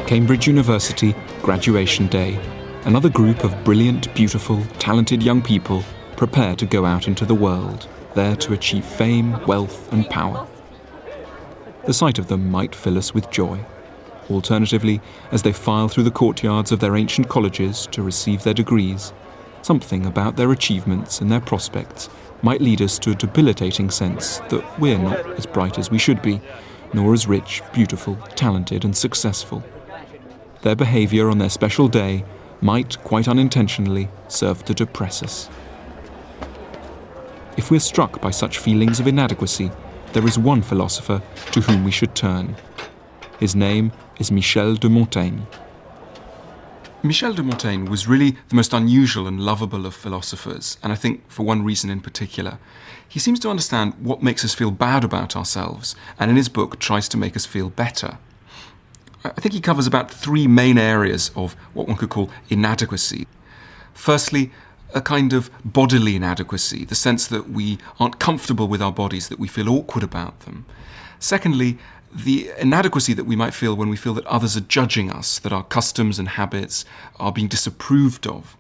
Cambridge University, graduation day. Another group of brilliant, beautiful, talented young people prepare to go out into the world, there to achieve fame, wealth and power. The sight of them might fill us with joy. Alternatively, as they file through the courtyards of their ancient colleges to receive their degrees, something about their achievements and their prospects might lead us to a debilitating sense that we're not as bright as we should be, nor as rich, beautiful, talented and successful. Their behaviour on their special day might, quite unintentionally, serve to depress us. If we're struck by such feelings of inadequacy, there is one philosopher to whom we should turn. His name is Michel de Montaigne. Michel de Montaigne was really the most unusual and lovable of philosophers, and I think for one reason in particular. He seems to understand what makes us feel bad about ourselves, and in his book tries to make us feel better. I think he covers about three main areas of what one could call inadequacy. Firstly, a kind of bodily inadequacy, the sense that we aren't comfortable with our bodies, that we feel awkward about them. Secondly, the inadequacy that we might feel when we feel that others are judging us, that our customs and habits are being disapproved of.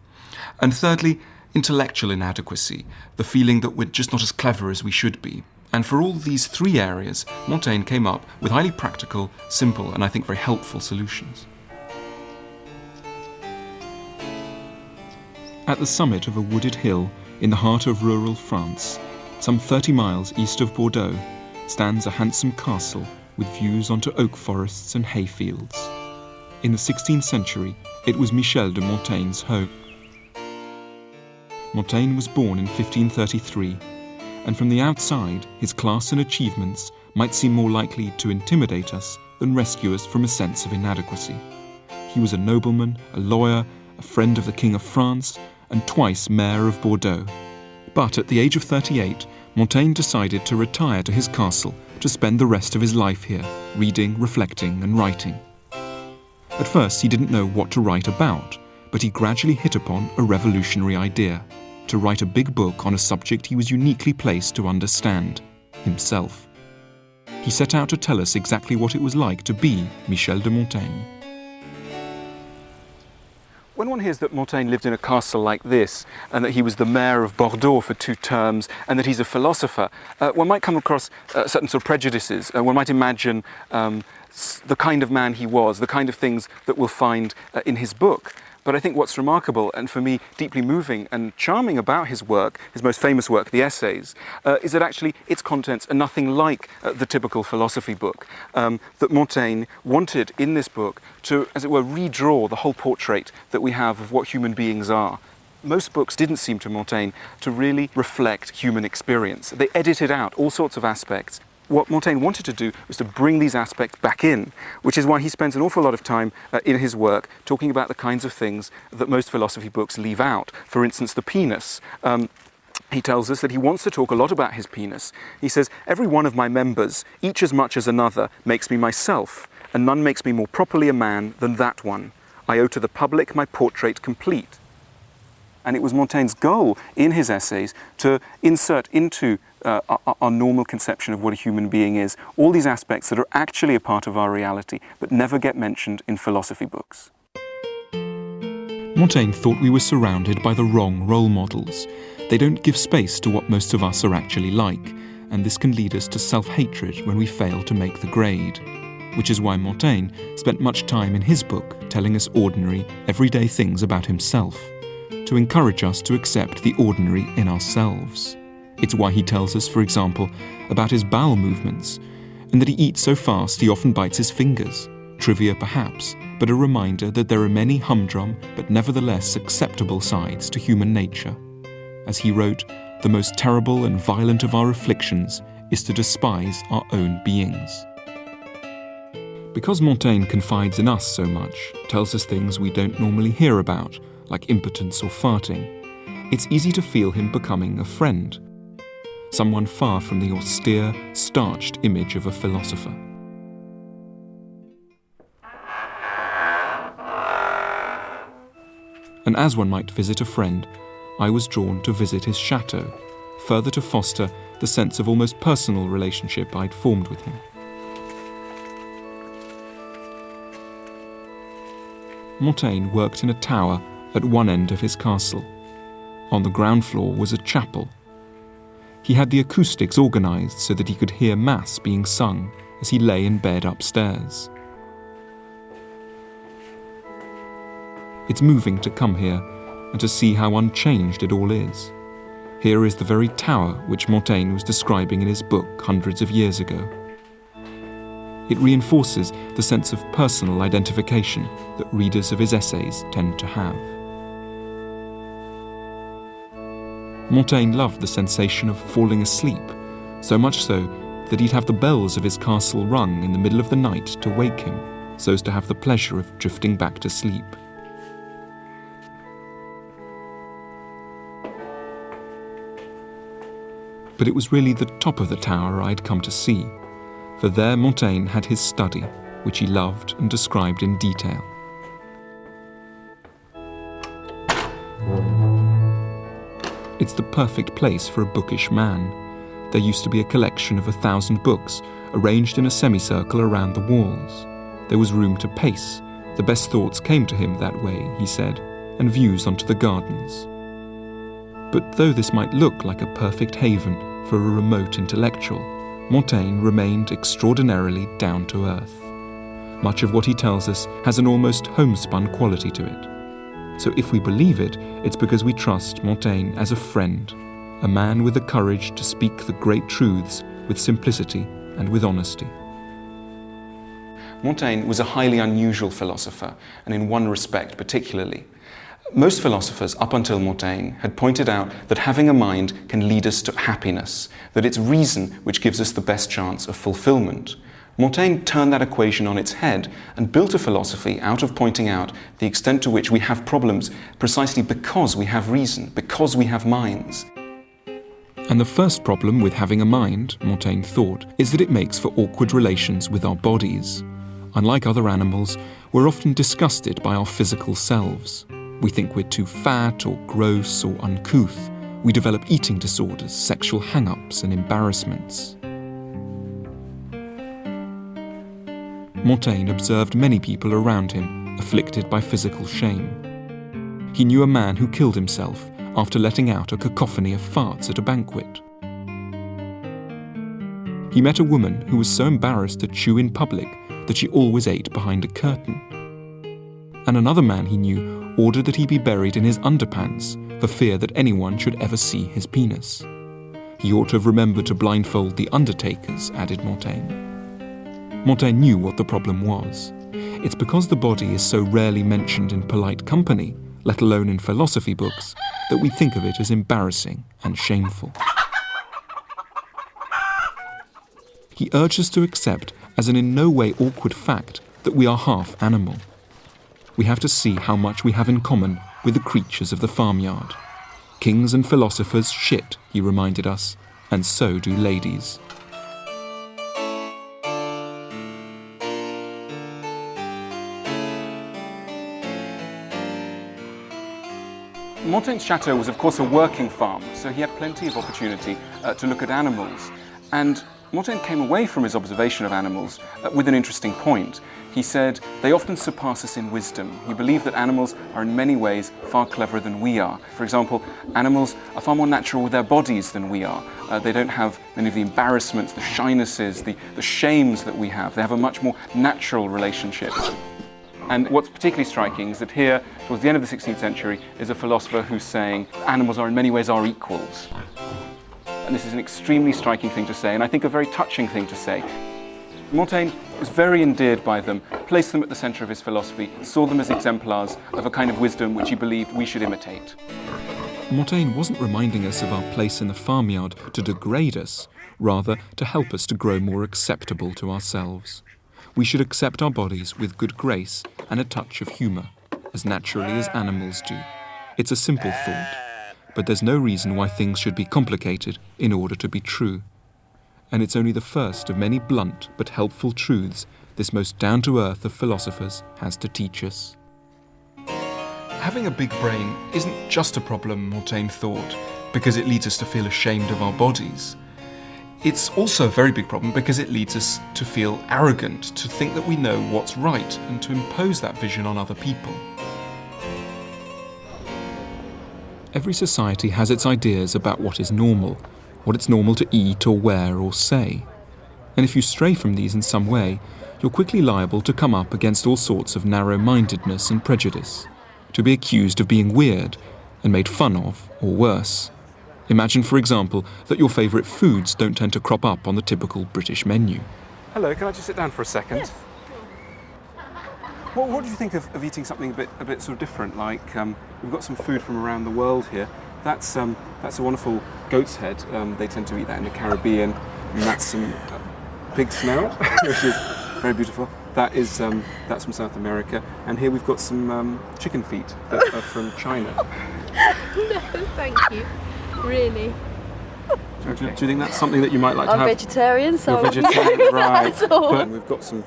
And thirdly, intellectual inadequacy, the feeling that we're just not as clever as we should be. And for all these three areas, Montaigne came up with highly practical, simple, and I think very helpful solutions. At the summit of a wooded hill in the heart of rural France, some 30 miles east of Bordeaux, stands a handsome castle with views onto oak forests and hayfields. In the 16th century, it was Michel de Montaigne's home. Montaigne was born in 1533, and from the outside, his class and achievements might seem more likely to intimidate us than rescue us from a sense of inadequacy. He was a nobleman, a lawyer, a friend of the King of France, and twice mayor of Bordeaux. But at the age of 38, Montaigne decided to retire to his castle to spend the rest of his life here, reading, reflecting, and writing. At first, he didn't know what to write about, but he gradually hit upon a revolutionary idea: to write a big book on a subject he was uniquely placed to understand, himself. He set out to tell us exactly what it was like to be Michel de Montaigne. When one hears that Montaigne lived in a castle like this, and that he was the mayor of Bordeaux for 2 terms, and that he's a philosopher, one might come across certain sort of prejudices. One might imagine the kind of man he was, the kind of things that we'll find in his book. But I think what's remarkable, and for me deeply moving and charming about his work, his most famous work, the Essays, is that actually its contents are nothing like the typical philosophy book. That Montaigne wanted in this book to, as it were, redraw the whole portrait that we have of what human beings are. Most books didn't seem to Montaigne to really reflect human experience. They edited out all sorts of aspects. What Montaigne wanted to do was to bring these aspects back in, which is why he spends an awful lot of time in his work talking about the kinds of things that most philosophy books leave out. For instance, the penis. He tells us that he wants to talk a lot about his penis. He says, "Every one of my members, each as much as another, makes me myself, and none makes me more properly a man than that one. I owe to the public my portrait complete." And it was Montaigne's goal in his essays to insert into our normal conception of what a human being is all these aspects that are actually a part of our reality, but never get mentioned in philosophy books. Montaigne thought we were surrounded by the wrong role models. They don't give space to what most of us are actually like, and this can lead us to self-hatred when we fail to make the grade. Which is why Montaigne spent much time in his book telling us ordinary, everyday things about himself, to encourage us to accept the ordinary in ourselves. It's why he tells us, for example, about his bowel movements, and that he eats so fast he often bites his fingers. Trivia perhaps, but a reminder that there are many humdrum but nevertheless acceptable sides to human nature. As he wrote, "The most terrible and violent of our afflictions is to despise our own beings." Because Montaigne confides in us so much, tells us things we don't normally hear about, like impotence or farting, it's easy to feel him becoming a friend. Someone far from the austere, starched image of a philosopher. And as one might visit a friend, I was drawn to visit his chateau, further to foster the sense of almost personal relationship I'd formed with him. Montaigne worked in a tower at one end of his castle. On the ground floor was a chapel. He had the acoustics organised so that he could hear Mass being sung as he lay in bed upstairs. It's moving to come here and to see how unchanged it all is. Here is the very tower which Montaigne was describing in his book hundreds of years ago. It reinforces the sense of personal identification that readers of his essays tend to have. Montaigne loved the sensation of falling asleep, so much so that he'd have the bells of his castle rung in the middle of the night to wake him, so as to have the pleasure of drifting back to sleep. But it was really the top of the tower I'd come to see, for there Montaigne had his study, which he loved and described in detail. It's the perfect place for a bookish man. There used to be a collection of 1,000 books, arranged in a semicircle around the walls. There was room to pace. The best thoughts came to him that way, he said, and views onto the gardens. But though this might look like a perfect haven for a remote intellectual, Montaigne remained extraordinarily down to earth. Much of what he tells us has an almost homespun quality to it. So if we believe it, it's because we trust Montaigne as a friend, a man with the courage to speak the great truths with simplicity and with honesty. Montaigne was a highly unusual philosopher, and in one respect particularly. Most philosophers up until Montaigne had pointed out that having a mind can lead us to happiness, that it's reason which gives us the best chance of fulfillment. Montaigne turned that equation on its head and built a philosophy out of pointing out the extent to which we have problems precisely because we have reason, because we have minds. And the first problem with having a mind, Montaigne thought, is that it makes for awkward relations with our bodies. Unlike other animals, we're often disgusted by our physical selves. We think we're too fat or gross or uncouth. We develop eating disorders, sexual hang-ups and embarrassments. Montaigne observed many people around him afflicted by physical shame. He knew a man who killed himself after letting out a cacophony of farts at a banquet. He met a woman who was so embarrassed to chew in public that she always ate behind a curtain. And another man he knew ordered that he be buried in his underpants for fear that anyone should ever see his penis. He ought to have remembered to blindfold the undertakers, added Montaigne. Montaigne knew what the problem was. It's because the body is so rarely mentioned in polite company, let alone in philosophy books, that we think of it as embarrassing and shameful. He urged us to accept as an in no way awkward fact that we are half animal. We have to see how much we have in common with the creatures of the farmyard. Kings and philosophers shit, he reminded us, and so do ladies. Montaigne's chateau was of course a working farm, so he had plenty of opportunity to look at animals. And Montaigne came away from his observation of animals with an interesting point. He said, they often surpass us in wisdom. He believed that animals are in many ways far cleverer than we are. For example, animals are far more natural with their bodies than we are. They don't have many of the embarrassments, the shynesses, the shames that we have. They have a much more natural relationship. And what's particularly striking is that here, towards the end of the 16th century, is a philosopher who's saying animals are in many ways our equals. And this is an extremely striking thing to say, and I think a very touching thing to say. Montaigne was very endeared by them, placed them at the centre of his philosophy, saw them as exemplars of a kind of wisdom which he believed we should imitate. Montaigne wasn't reminding us of our place in the farmyard to degrade us, rather to help us to grow more acceptable to ourselves. We should accept our bodies with good grace and a touch of humour, as naturally as animals do. It's a simple thought, but there's no reason why things should be complicated in order to be true. And it's only the first of many blunt but helpful truths this most down-to-earth of philosophers has to teach us. Having a big brain isn't just a problem, Montaigne thought, because it leads us to feel ashamed of our bodies. It's also a very big problem because it leads us to feel arrogant, to think that we know what's right, and to impose that vision on other people. Every society has its ideas about what is normal, what it's normal to eat or wear or say. And if you stray from these in some way, you're quickly liable to come up against all sorts of narrow-mindedness and prejudice, to be accused of being weird and made fun of, or worse. Imagine, for example, that your favourite foods don't tend to crop up on the typical British menu. Hello, can I just sit down for a second? Yes. What do you think of eating something a bit sort of different? Like we've got some food from around the world here. That's a wonderful goat's head. They tend to eat that in the Caribbean. And that's some pig snout, which is very beautiful. That's from South America. And here we've got some chicken feet that are from China. No, thank you. Really. Do you think that's something that you might like to I'm have? vegetarian, so You're vegetarian, right? That's all. But we've got some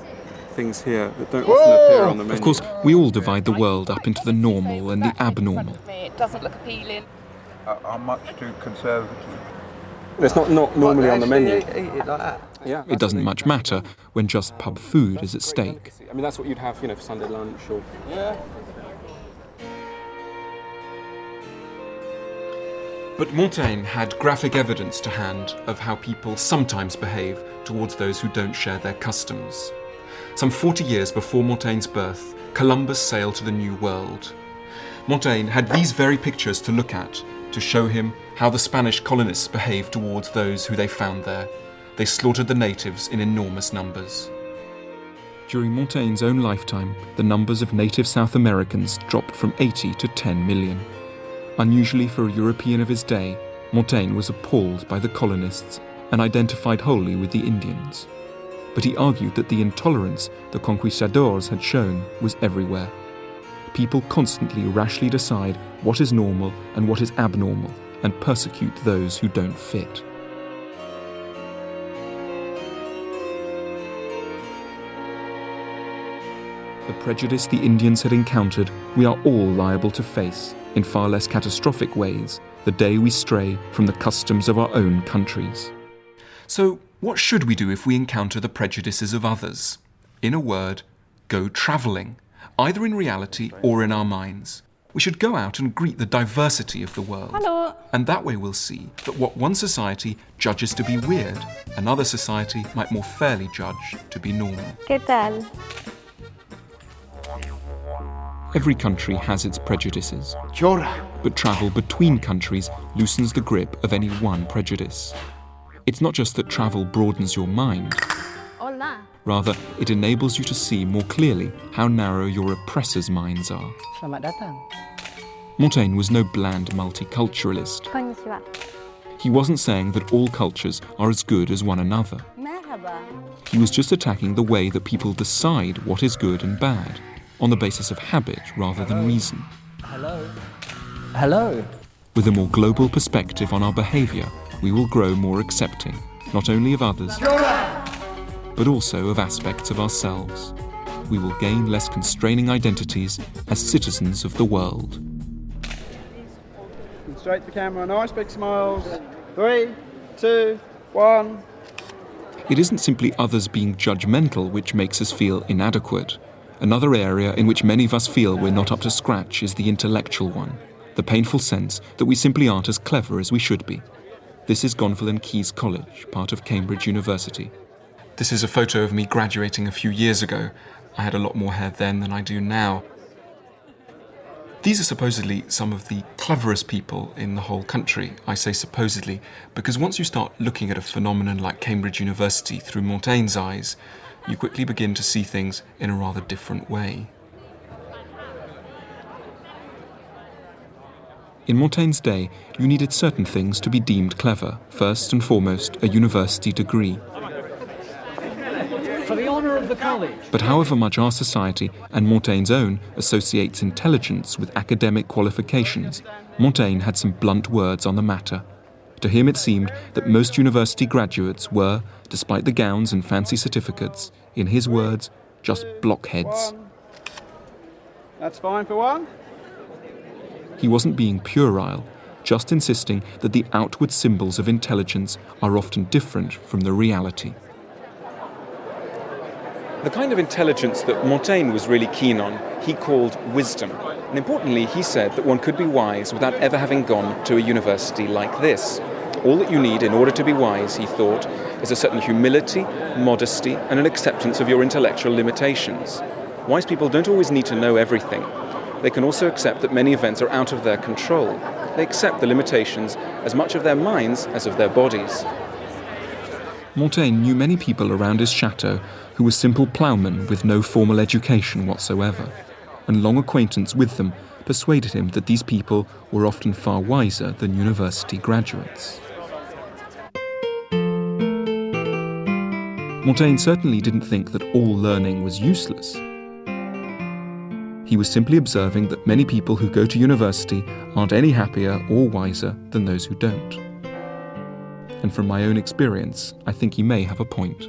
things here that don't often appear on the menu. Of course, we all divide the world up into the normal and the abnormal. It doesn't look appealing. I'm much too conservative. It's not normally on the menu. Eat it like that. Yeah, It doesn't much matter when just pub food is at stake. I mean, that's what you'd have, for Sunday lunch or. Yeah. But Montaigne had graphic evidence to hand of how people sometimes behave towards those who don't share their customs. Some 40 years before Montaigne's birth, Columbus sailed to the New World. Montaigne had these very pictures to look at to show him how the Spanish colonists behaved towards those who they found there. They slaughtered the natives in enormous numbers. During Montaigne's own lifetime, the numbers of native South Americans dropped from 80 to 10 million. Unusually for a European of his day, Montaigne was appalled by the colonists and identified wholly with the Indians. But he argued that the intolerance the conquistadors had shown was everywhere. People constantly rashly decide what is normal and what is abnormal and persecute those who don't fit. The prejudice the Indians had encountered, we are all liable to face, in far less catastrophic ways, the day we stray from the customs of our own countries. So, what should we do if we encounter the prejudices of others? In a word, go travelling, either in reality or in our minds. We should go out and greet the diversity of the world. Hello. And that way we'll see that what one society judges to be weird, another society might more fairly judge to be normal. ¿Qué tal? Every country has its prejudices, Chora. but travel between countries loosens the grip of any one prejudice. It's not just that travel broadens your mind, Hola. rather it enables you to see more clearly how narrow your oppressors' minds are. Selamat datang. Montaigne was no bland multiculturalist. Konnichiwa. He wasn't saying that all cultures are as good as one another. Merhaba. He was just attacking the way that people decide what is good and bad, on the basis of habit rather than reason. Hello. With a more global perspective on our behaviour, we will grow more accepting, not only of others, but also of aspects of ourselves. We will gain less constraining identities as citizens of the world. Straight to the camera, nice big smiles. 3, 2, 1. It isn't simply others being judgmental which makes us feel inadequate. Another area in which many of us feel we're not up to scratch is the intellectual one, the painful sense that we simply aren't as clever as we should be. This is Gonville and Caius College, part of Cambridge University. This is a photo of me graduating a few years ago. I had a lot more hair then than I do now. These are supposedly some of the cleverest people in the whole country. I say supposedly because once you start looking at a phenomenon like Cambridge University through Montaigne's eyes, you quickly begin to see things in a rather different way. In Montaigne's day, you needed certain things to be deemed clever. First and foremost, a university degree. For the honour of the college. But however much our society, and Montaigne's own, associates intelligence with academic qualifications, Montaigne had some blunt words on the matter. To him it seemed that most university graduates were, despite the gowns and fancy certificates, in his words, just blockheads. 1. That's fine for 1. He wasn't being puerile, just insisting that the outward symbols of intelligence are often different from the reality. The kind of intelligence that Montaigne was really keen on, he called wisdom. And importantly, he said that one could be wise without ever having gone to a university like this. All that you need in order to be wise, he thought, is a certain humility, modesty, and an acceptance of your intellectual limitations. Wise people don't always need to know everything. They can also accept that many events are out of their control. They accept the limitations as much of their minds as of their bodies. Montaigne knew many people around his chateau who were simple ploughmen with no formal education whatsoever, and long acquaintance with them persuaded him that these people were often far wiser than university graduates. Montaigne certainly didn't think that all learning was useless. He was simply observing that many people who go to university aren't any happier or wiser than those who don't. And from my own experience, I think he may have a point.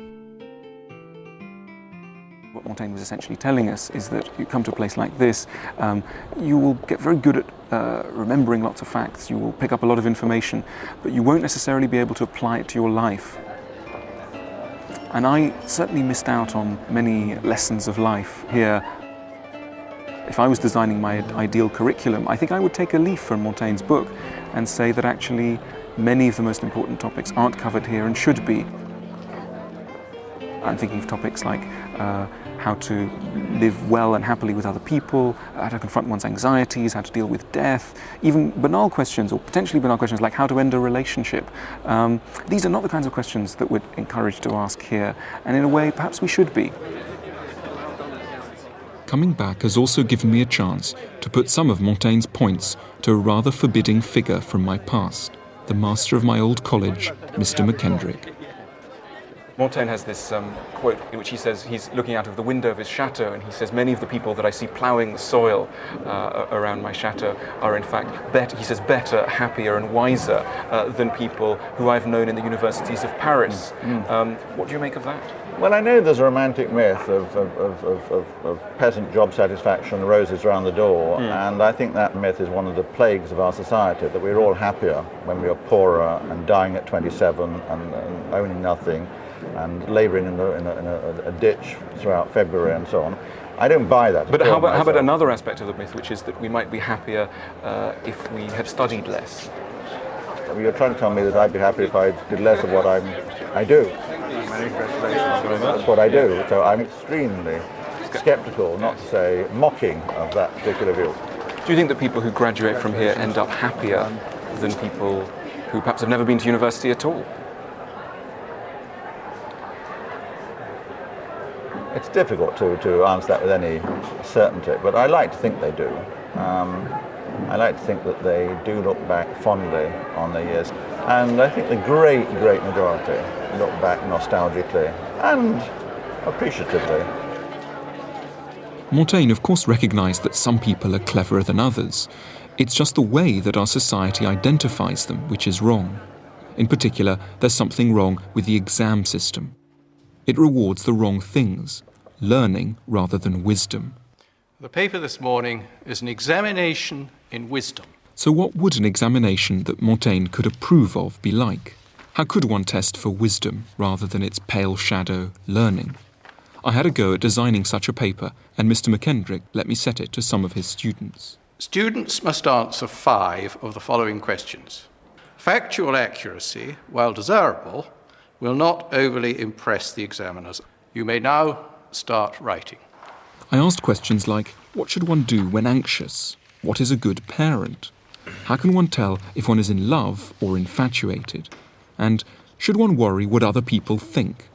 What Montaigne was essentially telling us is that you come to a place like this, you will get very good at remembering lots of facts, you will pick up a lot of information, but you won't necessarily be able to apply it to your life. And I certainly missed out on many lessons of life here. If I was designing my ideal curriculum, I think I would take a leaf from Montaigne's book and say that actually many of the most important topics aren't covered here and should be. I'm thinking of topics like how to live well and happily with other people, how to confront one's anxieties, how to deal with death, even banal questions or potentially banal questions like how to end a relationship. These are not the kinds of questions that we're encouraged to ask here, and in a way perhaps we should be. Coming back has also given me a chance to put some of Montaigne's points to a rather forbidding figure from my past, the master of my old college, Mr. McKendrick. Montaigne has this quote in which he says he's looking out of the window of his chateau and he says many of the people that I see ploughing the soil around my chateau are in fact better, happier and wiser than people who I've known in the universities of Paris. What do you make of that? Well, I know there's a romantic myth of peasant job satisfaction, roses around the door, and I think that myth is one of the plagues of our society, that we're all happier when we are poorer and dying at 27 and owning nothing and labouring in a ditch throughout February and so on. I don't buy that. But how about another aspect of the myth, which is that we might be happier if we had studied less? You're trying to tell me that I'd be happy if I did less of what I do. That's what I do. So I'm extremely sceptical, not to say mocking, of that particular view. Do you think that people who graduate from here end up happier than people who perhaps have never been to university at all? It's difficult to answer that with any certainty, but I like to think they do. I like to think that they do look back fondly on their years. And I think the great majority look back nostalgically and appreciatively. Montaigne, of course, recognised that some people are cleverer than others. It's just the way that our society identifies them which is wrong. In particular, there's something wrong with the exam system. It rewards the wrong things, learning rather than wisdom. The paper this morning is an examination in wisdom. So what would an examination that Montaigne could approve of be like? How could one test for wisdom rather than its pale shadow, learning? I had a go at designing such a paper, and Mr. McKendrick let me set it to some of his students. Students must answer 5 of the following questions. Factual accuracy, while desirable, will not overly impress the examiners. You may now start writing. I asked questions like, what should one do when anxious? What is a good parent? How can one tell if one is in love or infatuated? And should one worry what other people think?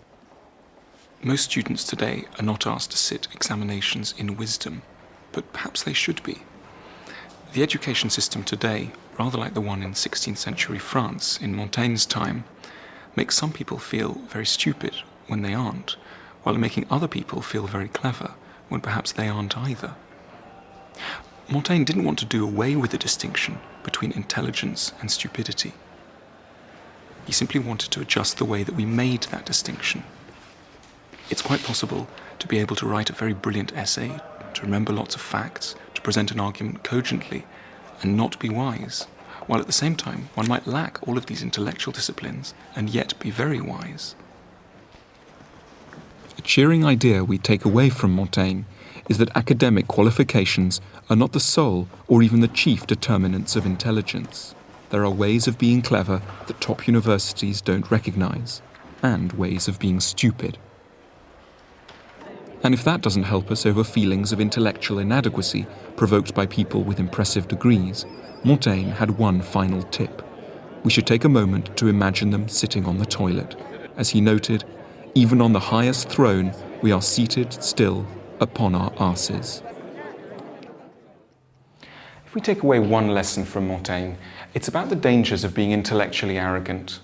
Most students today are not asked to sit examinations in wisdom, but perhaps they should be. The education system today, rather like the one in 16th century France in Montaigne's time, makes some people feel very stupid when they aren't, while making other people feel very clever when perhaps they aren't either. Montaigne didn't want to do away with the distinction between intelligence and stupidity. He simply wanted to adjust the way that we made that distinction. It's quite possible to be able to write a very brilliant essay, to remember lots of facts, to present an argument cogently, and not be wise, while at the same time one might lack all of these intellectual disciplines and yet be very wise. A cheering idea we take away from Montaigne is that academic qualifications are not the sole or even the chief determinants of intelligence. There are ways of being clever that top universities don't recognize, and ways of being stupid. And if that doesn't help us over feelings of intellectual inadequacy provoked by people with impressive degrees, Montaigne had one final tip. We should take a moment to imagine them sitting on the toilet. As he noted, even on the highest throne, we are seated still upon our arses. If we take away one lesson from Montaigne, it's about the dangers of being intellectually arrogant.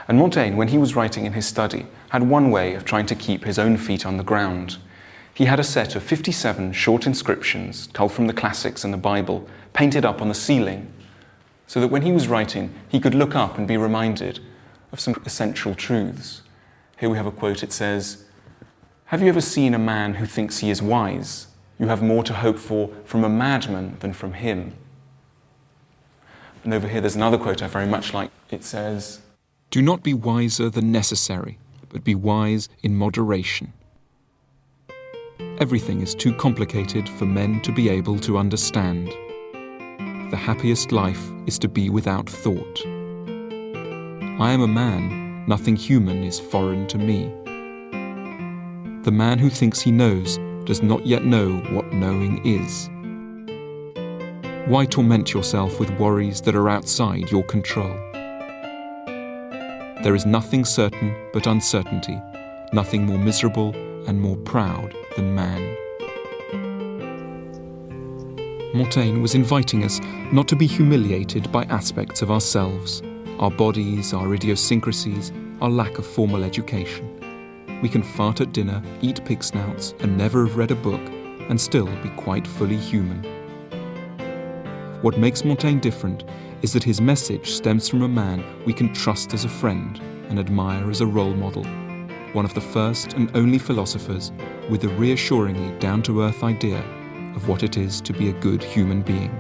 And Montaigne, when he was writing in his study, had one way of trying to keep his own feet on the ground. He had a set of 57 short inscriptions, culled from the classics and the Bible, painted up on the ceiling, so that when he was writing, he could look up and be reminded of some essential truths. Here we have a quote. It says, "Have you ever seen a man who thinks he is wise? You have more to hope for from a madman than from him." And over here there's another quote I very much like. It says, "Do not be wiser than necessary, but be wise in moderation." Everything is too complicated for men to be able to understand. The happiest life is to be without thought. I am a man, nothing human is foreign to me. The man who thinks he knows does not yet know what knowing is. Why torment yourself with worries that are outside your control? There is nothing certain but uncertainty, nothing more miserable and more proud than man. Montaigne was inviting us not to be humiliated by aspects of ourselves, our bodies, our idiosyncrasies, our lack of formal education. We can fart at dinner, eat pig snouts, and never have read a book, and still be quite fully human. What makes Montaigne different is that his message stems from a man we can trust as a friend and admire as a role model, one of the first and only philosophers with a reassuringly down-to-earth idea of what it is to be a good human being.